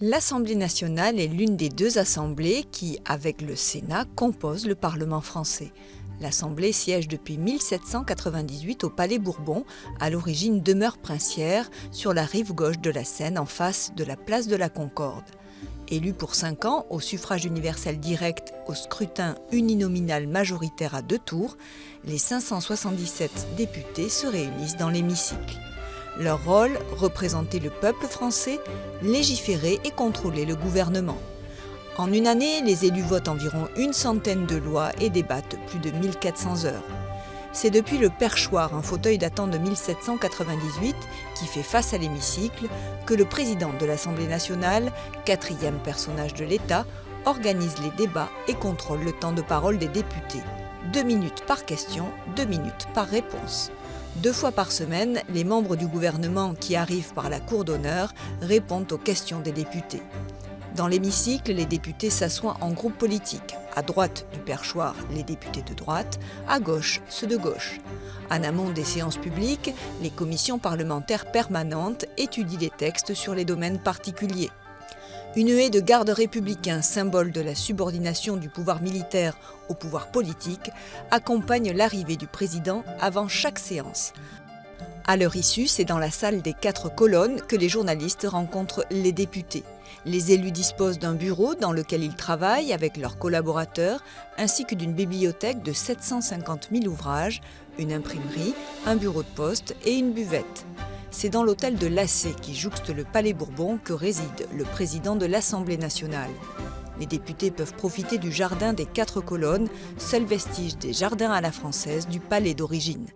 L'Assemblée nationale est l'une des deux assemblées qui, avec le Sénat, composent le Parlement français. L'Assemblée siège depuis 1798 au Palais Bourbon, à l'origine demeure princière, sur la rive gauche de la Seine, en face de la place de la Concorde. Élue pour 5 ans, au suffrage universel direct, au scrutin uninominal majoritaire à 2 tours, les 577 députés se réunissent dans l'hémicycle. Leur rôle, représenter le peuple français, légiférer et contrôler le gouvernement. En une année, les élus votent environ une centaine de lois et débattent plus de 1400 heures. C'est depuis le perchoir, un fauteuil datant de 1798, qui fait face à l'hémicycle, que le président de l'Assemblée nationale, 4e personnage de l'État, organise les débats et contrôle le temps de parole des députés. 2 minutes par question, 2 minutes par réponse. 2 fois par semaine, les membres du gouvernement qui arrivent par la cour d'honneur répondent aux questions des députés. Dans l'hémicycle, les députés s'assoient en groupe politique. À droite du perchoir, les députés de droite, à gauche, ceux de gauche. En amont des séances publiques, les commissions parlementaires permanentes étudient les textes sur les domaines particuliers. Une haie de gardes républicains, symbole de la subordination du pouvoir militaire au pouvoir politique, accompagne l'arrivée du président avant chaque séance. À leur issue, c'est dans la salle des 4 colonnes que les journalistes rencontrent les députés. Les élus disposent d'un bureau dans lequel ils travaillent avec leurs collaborateurs, ainsi que d'une bibliothèque de 750 000 ouvrages, une imprimerie, un bureau de poste et une buvette. C'est dans l'hôtel de Lassé, qui jouxte le Palais Bourbon, que réside le président de l'Assemblée nationale. Les députés peuvent profiter du jardin des 4 colonnes, seul vestige des jardins à la française du palais d'origine.